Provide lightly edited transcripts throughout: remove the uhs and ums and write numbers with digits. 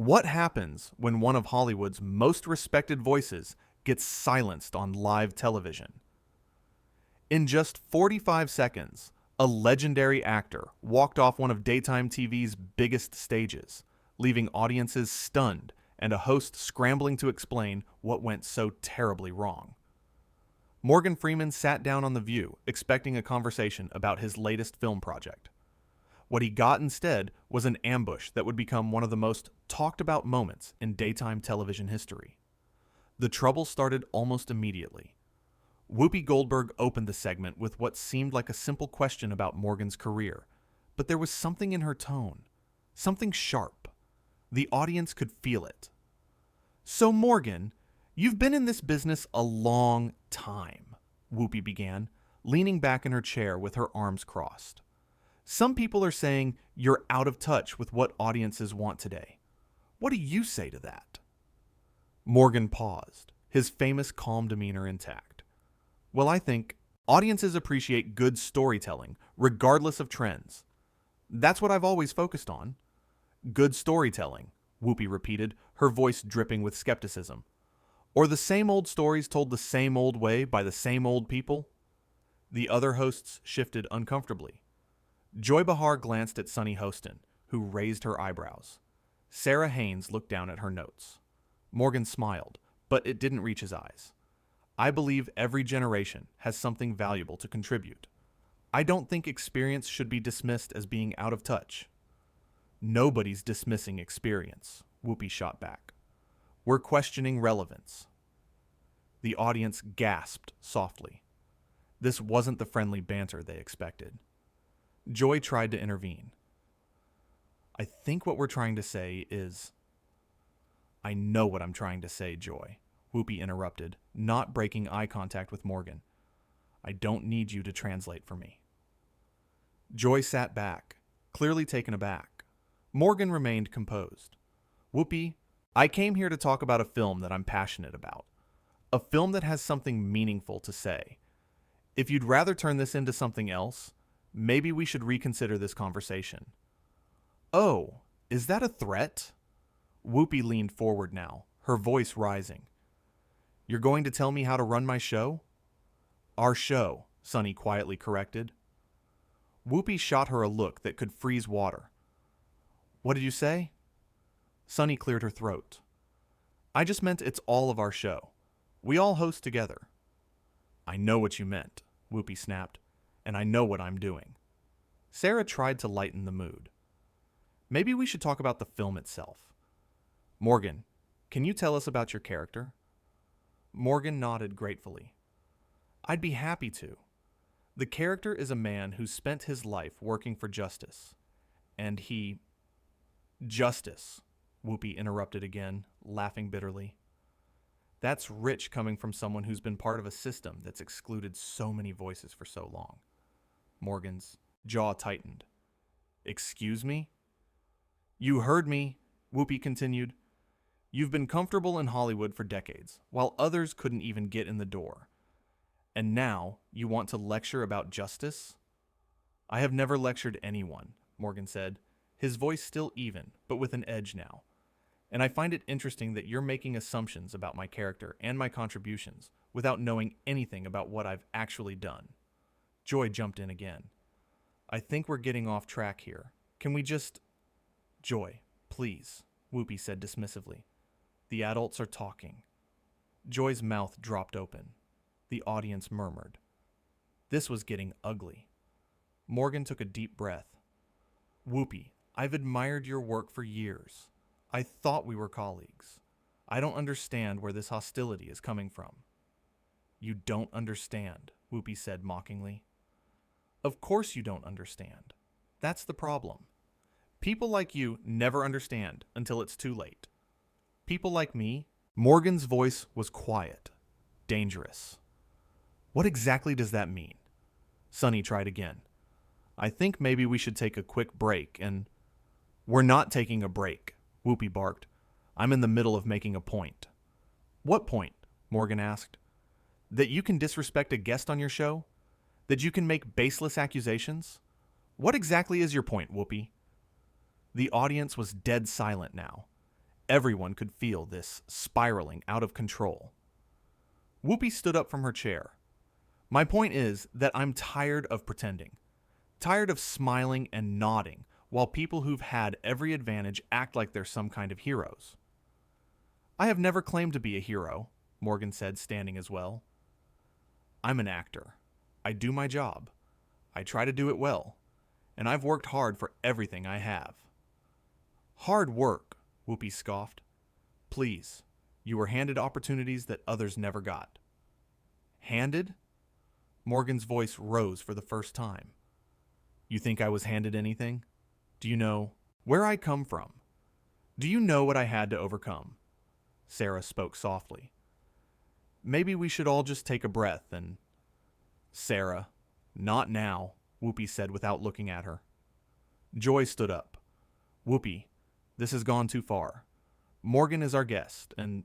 What happens when one of Hollywood's most respected voices gets silenced on live television? In just 45 seconds, a legendary actor walked off one of daytime TV's biggest stages, leaving audiences stunned and a host scrambling to explain what went so terribly wrong. Morgan Freeman sat down on The View, expecting a conversation about his latest film project. What he got instead was an ambush that would become one of the most talked about moments in daytime television history. The trouble started almost immediately. Whoopi Goldberg opened the segment with what seemed like a simple question about Morgan's career, but there was something in her tone, something sharp. The audience could feel it. "So Morgan, you've been in this business a long time," Whoopi began, leaning back in her chair with her arms crossed. "Some people are saying you're out of touch with what audiences want today. What do you say to that?" Morgan paused, his famous calm demeanor intact. "Well, I think audiences appreciate good storytelling, regardless of trends. That's what I've always focused on." "Good storytelling," Whoopi repeated, her voice dripping with skepticism. "Or the same old stories told the same old way by the same old people?" The other hosts shifted uncomfortably. Joy Behar glanced at Sunny Hostin, who raised her eyebrows. Sarah Haynes looked down at her notes. Morgan smiled, but it didn't reach his eyes. "I believe every generation has something valuable to contribute. I don't think experience should be dismissed as being out of touch." "Nobody's dismissing experience," Whoopi shot back. "We're questioning relevance." The audience gasped softly. This wasn't the friendly banter they expected. Joy tried to intervene. "I think what we're trying to say is—" "I know what I'm trying to say, Joy," Whoopi interrupted, not breaking eye contact with Morgan. "I don't need you to translate for me." Joy sat back, clearly taken aback. Morgan remained composed. "Whoopi, I came here to talk about a film that I'm passionate about. A film that has something meaningful to say. If you'd rather turn this into something else, maybe we should reconsider this conversation." "Oh, is that a threat?" Whoopi leaned forward now, her voice rising. "You're going to tell me how to run my show?" "Our show," Sunny quietly corrected. Whoopi shot her a look that could freeze water. "What did you say?" Sunny cleared her throat. "I just meant it's all of our show. We all host together." "I know what you meant," Whoopi snapped, "and I know what I'm doing." Sarah tried to lighten the mood. "Maybe we should talk about the film itself. Morgan, can you tell us about your character?" Morgan nodded gratefully. "I'd be happy to. The character is a man who spent his life working for justice. And he—" "Justice," Whoopi interrupted again, laughing bitterly. "That's rich coming from someone who's been part of a system that's excluded so many voices for so long." Morgan's jaw tightened. "Excuse me?" "You heard me," Whoopi continued. "You've been comfortable in Hollywood for decades, while others couldn't even get in the door. And now you want to lecture about justice?" "I have never lectured anyone," Morgan said, his voice still even, but with an edge now. "And I find it interesting that you're making assumptions about my character and my contributions without knowing anything about what I've actually done." Joy jumped in again. "I think we're getting off track here. Can we just—" "Joy, please," Whoopi said dismissively. "The adults are talking." Joy's mouth dropped open. The audience murmured. This was getting ugly. Morgan took a deep breath. "Whoopi, I've admired your work for years. I thought we were colleagues. I don't understand where this hostility is coming from." "You don't understand," Whoopi said mockingly. "Of course you don't understand. That's the problem. People like you never understand until it's too late. People like me—" Morgan's voice was quiet, dangerous. "What exactly does that mean?" Sunny tried again. "I think maybe we should take a quick break and—" "We're not taking a break," Whoopi barked. "I'm in the middle of making a point." "What point?" Morgan asked. "That you can disrespect a guest on your show? That you can make baseless accusations? What exactly is your point, Whoopi?" The audience was dead silent now. everyone could feel this spiraling out of control. Whoopi stood up from her chair. My point is that I'm tired of pretending. Tired of smiling and nodding while people who've had every advantage act like they're some kind of heroes. I have never claimed to be a hero, Morgan said, standing as well. I'm an actor. I do my job. I try to do it well. And I've worked hard for everything I have. Hard work, Whoopi scoffed. Please, you were handed opportunities that others never got. Handed? Morgan's voice rose for the first time. You think I was handed anything? Do you know where I come from? Do you know what I had to overcome? Sarah spoke softly. Maybe we should all just take a breath and... Sarah, not now, Whoopi said without looking at her. Joy stood up. Whoopi, this has gone too far. Morgan is our guest, and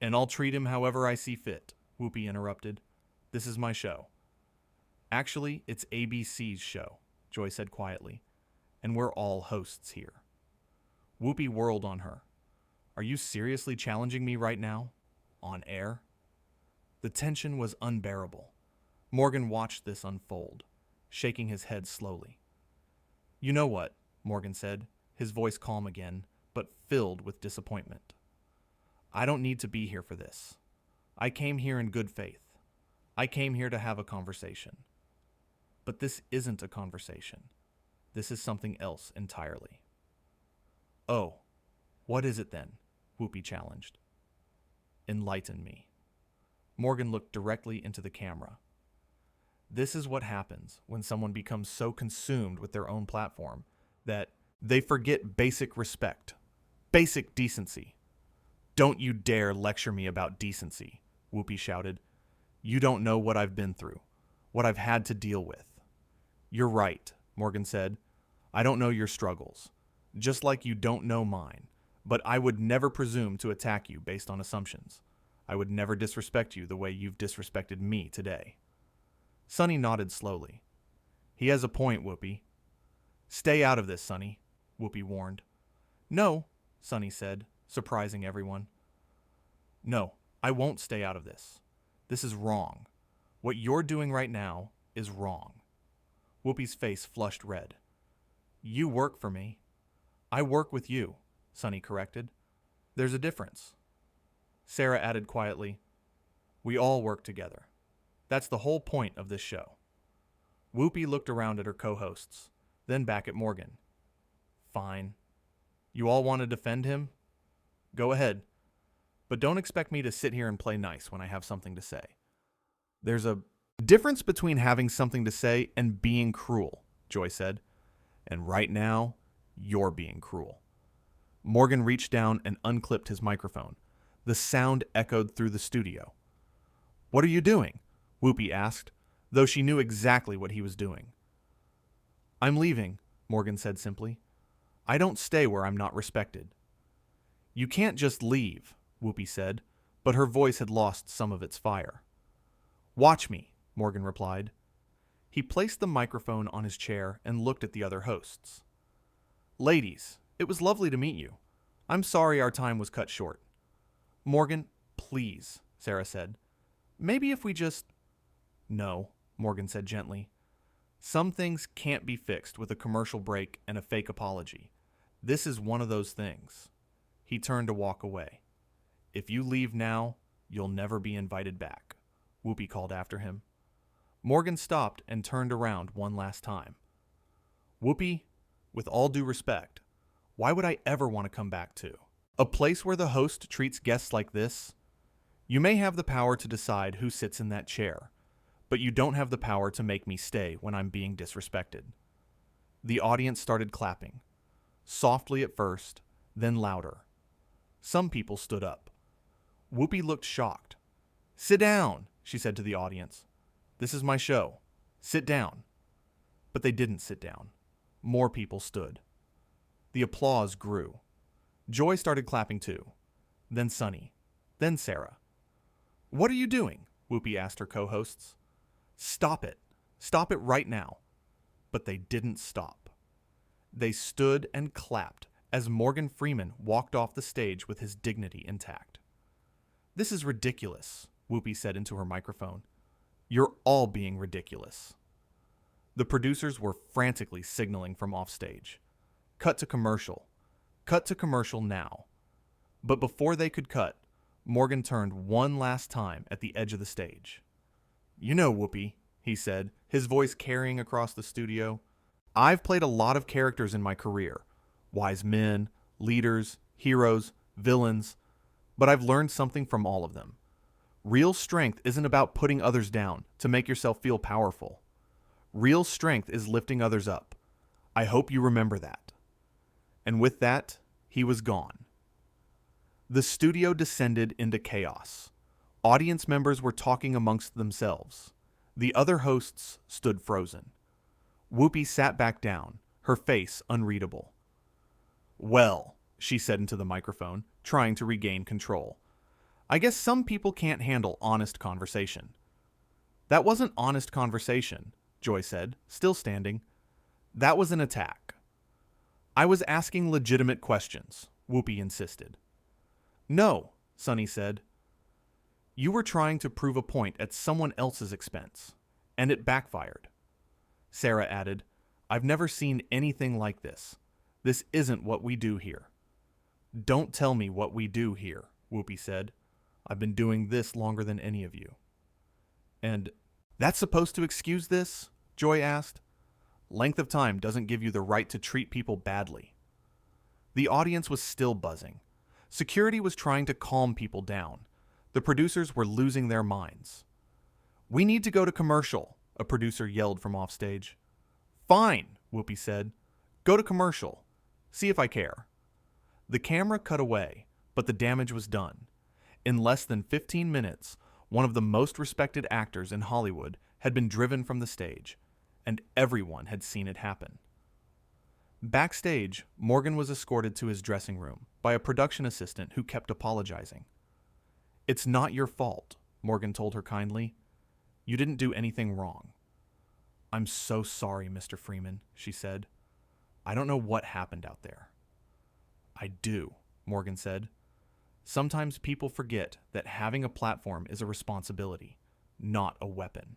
I'll treat him however I see fit, Whoopi interrupted. This is my show. Actually, it's ABC's show, Joy said quietly, and we're all hosts here. Whoopi whirled on her. Are you seriously challenging me right now? On air? The tension was unbearable. Morgan watched this unfold, shaking his head slowly. You know what, Morgan said, his voice calm again, but filled with disappointment. I don't need to be here for this. I came here in good faith. I came here to have a conversation. But this isn't a conversation. This is something else entirely. Oh, what is it then? Whoopi challenged. Enlighten me. Morgan looked directly into the camera. This is what happens when someone becomes so consumed with their own platform that they forget basic respect, basic decency. Don't you dare lecture me about decency, Whoopi shouted. You don't know what I've been through, what I've had to deal with. You're right, Morgan said. I don't know your struggles, just like you don't know mine, but I would never presume to attack you based on assumptions. I would never disrespect you the way you've disrespected me today. Sonny nodded slowly. He has a point, Whoopi. Stay out of this, Sonny, Whoopi warned. No, Sonny said, surprising everyone. No, I won't stay out of this. This is wrong. What you're doing right now is wrong. Whoopi's face flushed red. You work for me. I work with you, Sonny corrected. There's a difference. Sarah added quietly, we all work together. That's the whole point of this show. Whoopi looked around at her co-hosts, then back at Morgan. Fine. You all want to defend him? Go ahead. But don't expect me to sit here and play nice when I have something to say. There's a difference between having something to say and being cruel, Joy said. And right now, you're being cruel. Morgan reached down and unclipped his microphone. The sound echoed through the studio. What are you doing? Whoopi asked, though she knew exactly what he was doing. I'm leaving, Morgan said simply. I don't stay where I'm not respected. You can't just leave, Whoopi said, but her voice had lost some of its fire. Watch me, Morgan replied. He placed the microphone on his chair and looked at the other hosts. Ladies, it was lovely to meet you. I'm sorry our time was cut short. Morgan, please, Sarah said. Maybe if we just... No, Morgan said gently. Some things can't be fixed with a commercial break and a fake apology. This is one of those things. He turned to walk away. If you leave now, you'll never be invited back, Whoopi called after him. Morgan stopped and turned around one last time. Whoopi, with all due respect, why would I ever want to come back to? A place where the host treats guests like this? You may have the power to decide who sits in that chair, but you don't have the power to make me stay when I'm being disrespected. The audience started clapping, softly at first, then louder. Some people stood up. Whoopi looked shocked. Sit down, she said to the audience. This is my show. Sit down. But they didn't sit down. More people stood. The applause grew. Joy started clapping too. Then Sonny. Then Sarah. What are you doing? Whoopi asked her co-hosts. Stop it. Stop it right now. But they didn't stop. They stood and clapped as Morgan Freeman walked off the stage with his dignity intact. "This is ridiculous," Whoopi said into her microphone. "You're all being ridiculous." The producers were frantically signaling from offstage. "Cut to commercial. Cut to commercial now." But before they could cut, Morgan turned one last time at the edge of the stage. "You know, Whoopi," he said, his voice carrying across the studio, "I've played a lot of characters in my career. Wise men, leaders, heroes, villains, but I've learned something from all of them. Real strength isn't about putting others down to make yourself feel powerful. Real strength is lifting others up. I hope you remember that." And with that, he was gone. The studio descended into chaos. Audience members were talking amongst themselves. The other hosts stood frozen. Whoopi sat back down, her face unreadable. "Well," she said into the microphone, trying to regain control, "I guess some people can't handle honest conversation." "That wasn't honest conversation," Joy said, still standing. "That was an attack." "I was asking legitimate questions," Whoopi insisted. "No," Sonny said. "You were trying to prove a point at someone else's expense, and it backfired." Sarah added, "I've never seen anything like this. This isn't what we do here." "Don't tell me what we do here," Whoopi said. "I've been doing this longer than any of you." "And that's supposed to excuse this?" Joy asked. "Length of time doesn't give you the right to treat people badly." The audience was still buzzing. Security was trying to calm people down. The producers were losing their minds. "We need to go to commercial," a producer yelled from offstage. "Fine," Whoopi said. "Go to commercial. See if I care." The camera cut away, but the damage was done. In less than 15 minutes, one of the most respected actors in Hollywood had been driven from the stage, and everyone had seen it happen. Backstage, Morgan was escorted to his dressing room by a production assistant who kept apologizing. "It's not your fault," Morgan told her kindly. "You didn't do anything wrong." "I'm so sorry, Mr. Freeman," she said. "I don't know what happened out there." "I do," Morgan said. "Sometimes people forget that having a platform is a responsibility, not a weapon."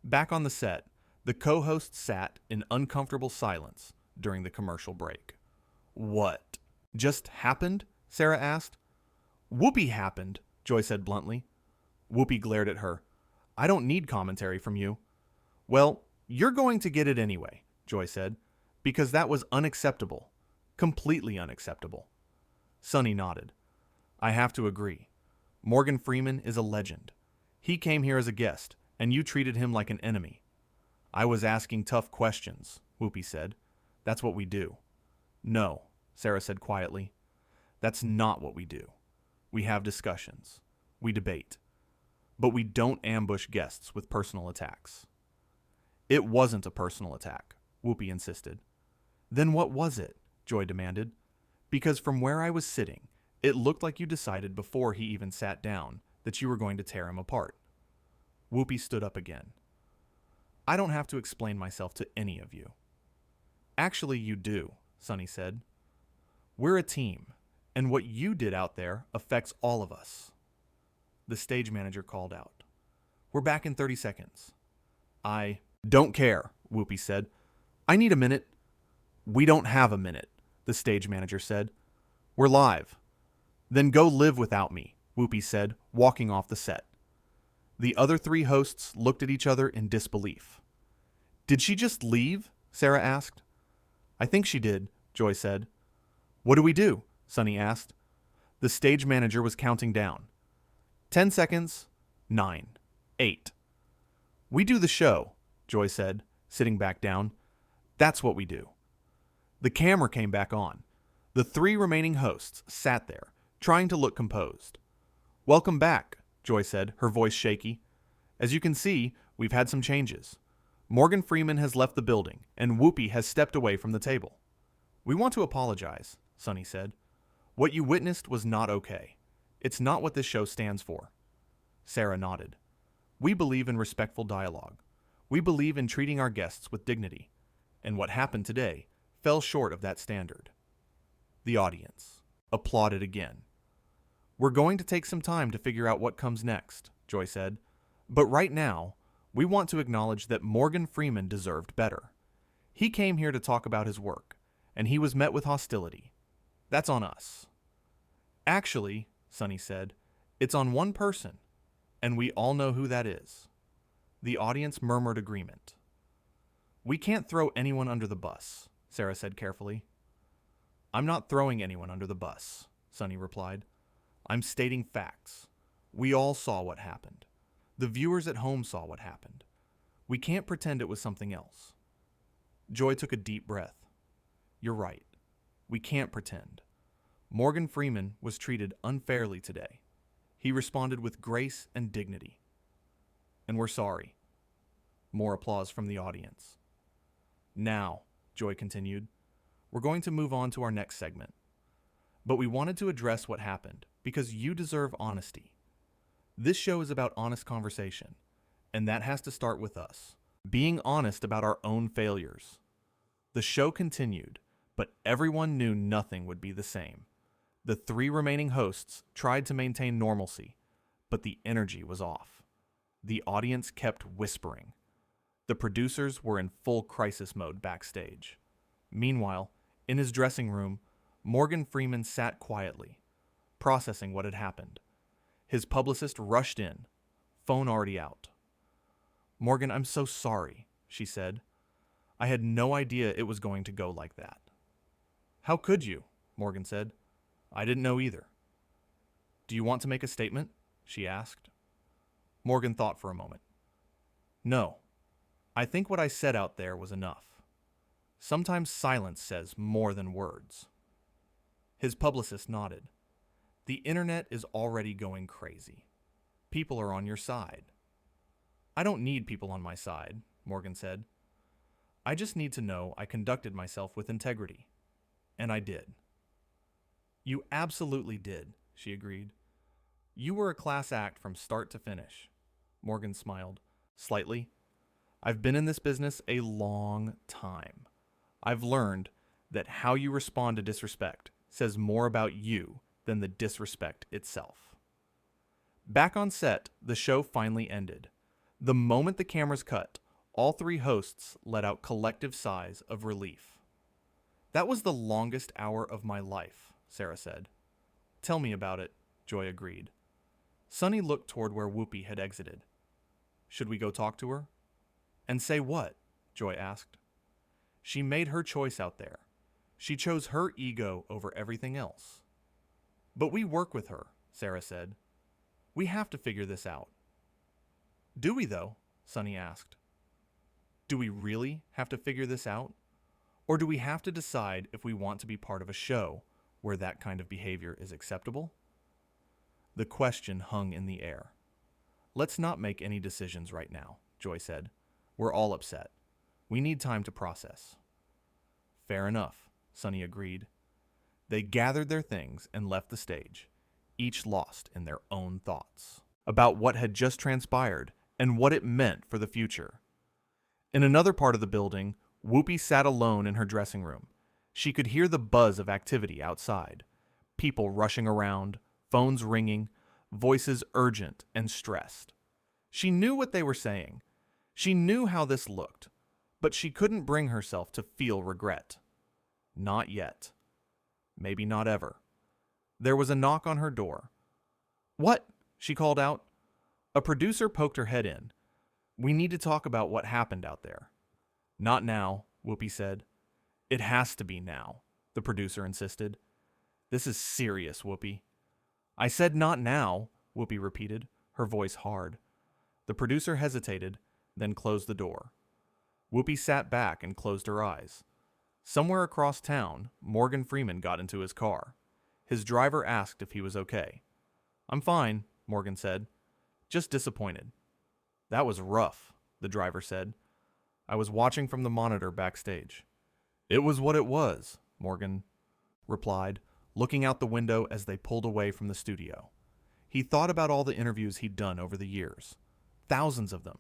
Back on the set, the co-hosts sat in uncomfortable silence during the commercial break. "What just happened?" Sarah asked. "Whoopi happened," Joy said bluntly. Whoopi glared at her. "I don't need commentary from you." "Well, you're going to get it anyway," Joy said, "because that was unacceptable. Completely unacceptable." Sonny nodded. "I have to agree. Morgan Freeman is a legend. He came here as a guest, and you treated him like an enemy." "I was asking tough questions," Whoopi said. "That's what we do." "No," Sarah said quietly. "That's not what we do. We have discussions. We debate. But we don't ambush guests with personal attacks." "It wasn't a personal attack," Whoopi insisted. "Then what was it?" Joy demanded. "Because from where I was sitting, it looked like you decided before he even sat down that you were going to tear him apart." Whoopi stood up again. "I don't have to explain myself to any of you." "Actually, you do," Sonny said. "We're a team, and what you did out there affects all of us." The stage manager called out, "We're back in 30 seconds. "I don't care," Whoopi said. "I need a minute." "We don't have a minute," the stage manager said. "We're live." "Then go live without me," Whoopi said, walking off the set. The other three hosts looked at each other in disbelief. "Did she just leave?" Sarah asked. "I think she did," Joy said. "What do we do?" Sonny asked. The stage manager was counting down. 10 seconds, 9, 8. "We do the show," Joy said, sitting back down. "That's what we do." The camera came back on. The three remaining hosts sat there, trying to look composed. "Welcome back," Joy said, her voice shaky. "As you can see, we've had some changes. Morgan Freeman has left the building, and Whoopi has stepped away from the table." "We want to apologize," Sonny said. "What you witnessed was not okay. It's not what this show stands for." Sarah nodded. "We believe in respectful dialogue. We believe in treating our guests with dignity. And what happened today fell short of that standard." The audience applauded again. "We're going to take some time to figure out what comes next," Joy said. "But right now, we want to acknowledge that Morgan Freeman deserved better. He came here to talk about his work, and he was met with hostility. That's on us." "Actually," Sonny said, "it's on one person, and we all know who that is." The audience murmured agreement. "We can't throw anyone under the bus," Sarah said carefully. "I'm not throwing anyone under the bus," Sonny replied. "I'm stating facts. We all saw what happened. The viewers at home saw what happened. We can't pretend it was something else." Joy took a deep breath. "You're right. We can't pretend. Morgan Freeman was treated unfairly today. He responded with grace and dignity. And we're sorry." More applause from the audience. "Now," Joy continued, "we're going to move on to our next segment. But we wanted to address what happened because you deserve honesty. This show is about honest conversation, and that has to start with us, being honest about our own failures." The show continued, but everyone knew nothing would be the same. The 3 remaining hosts tried to maintain normalcy, but the energy was off. The audience kept whispering. The producers were in full crisis mode backstage. Meanwhile, in his dressing room, Morgan Freeman sat quietly, processing what had happened. His publicist rushed in, phone already out. "Morgan, I'm so sorry," she said. "I had no idea it was going to go like that." "How could you?" Morgan said. "I didn't know either." "Do you want to make a statement?" she asked. Morgan thought for a moment. "No. I think what I said out there was enough. Sometimes silence says more than words." His publicist nodded. "The internet is already going crazy. People are on your side." "I don't need people on my side," Morgan said. "I just need to know I conducted myself with integrity. And I did." "You absolutely did," she agreed. "You were a class act from start to finish." Morgan smiled slightly. "I've been in this business a long time. I've learned that how you respond to disrespect says more about you than the disrespect itself." Back on set, the show finally ended. The moment the cameras cut, all 3 hosts let out collective sighs of relief. "That was the longest hour of my life," Sarah said. "Tell me about it," Joy agreed. Sonny looked toward where Whoopi had exited. "Should we go talk to her?" "And say what?" Joy asked. "She made her choice out there. She chose her ego over everything else." "But we work with her," Sarah said. "We have to figure this out." "Do we, though?" Sonny asked. "Do we really have to figure this out? Or do we have to decide if we want to be part of a show where that kind of behavior is acceptable?" The question hung in the air. "Let's not make any decisions right now," Joy said. "We're all upset. We need time to process." "Fair enough," Sonny agreed. They gathered their things and left the stage, each lost in their own thoughts about what had just transpired and what it meant for the future. In another part of the building, Whoopi sat alone in her dressing room. She could hear the buzz of activity outside. People rushing around, phones ringing, voices urgent and stressed. She knew what they were saying. She knew how this looked, but she couldn't bring herself to feel regret. Not yet. Maybe not ever. There was a knock on her door. "What?" she called out. A producer poked her head in. "We need to talk about what happened out there." "Not now," Whoopi said. "It has to be now," the producer insisted. "This is serious, Whoopi." "I said not now," Whoopi repeated, her voice hard. The producer hesitated, then closed the door. Whoopi sat back and closed her eyes. Somewhere across town, Morgan Freeman got into his car. His driver asked if he was okay. "I'm fine," Morgan said. "Just disappointed." "That was rough," the driver said. "I was watching from the monitor backstage." "It was what it was," Morgan replied, looking out the window as they pulled away from the studio. He thought about all the interviews he'd done over the years. Thousands of them.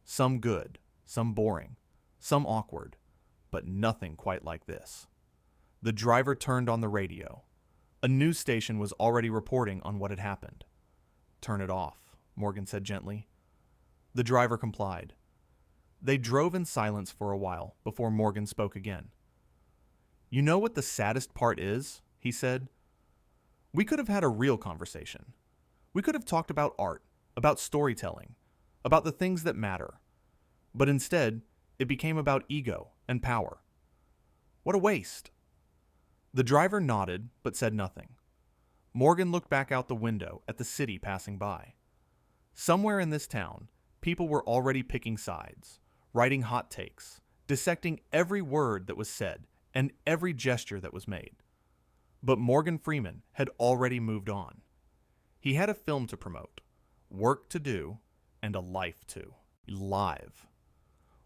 Some good, some boring, some awkward, but nothing quite like this. The driver turned on the radio. A news station was already reporting on what had happened. "Turn it off," Morgan said gently. The driver complied. They drove in silence for a while before Morgan spoke again. "You know what the saddest part is?" he said. "We could have had a real conversation. We could have talked about art, about storytelling, about the things that matter. But instead, it became about ego and power. What a waste." The driver nodded but said nothing. Morgan looked back out the window at the city passing by. Somewhere in this town, people were already picking sides, writing hot takes, dissecting every word that was said and every gesture that was made. But Morgan Freeman had already moved on. He had a film to promote, work to do, and a life to live.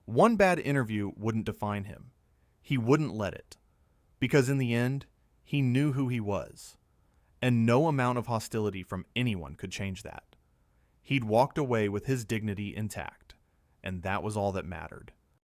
One bad interview wouldn't define him. He wouldn't let it. Because in the end, he knew who he was. And no amount of hostility from anyone could change that. He'd walked away with his dignity intact, and that was all that mattered.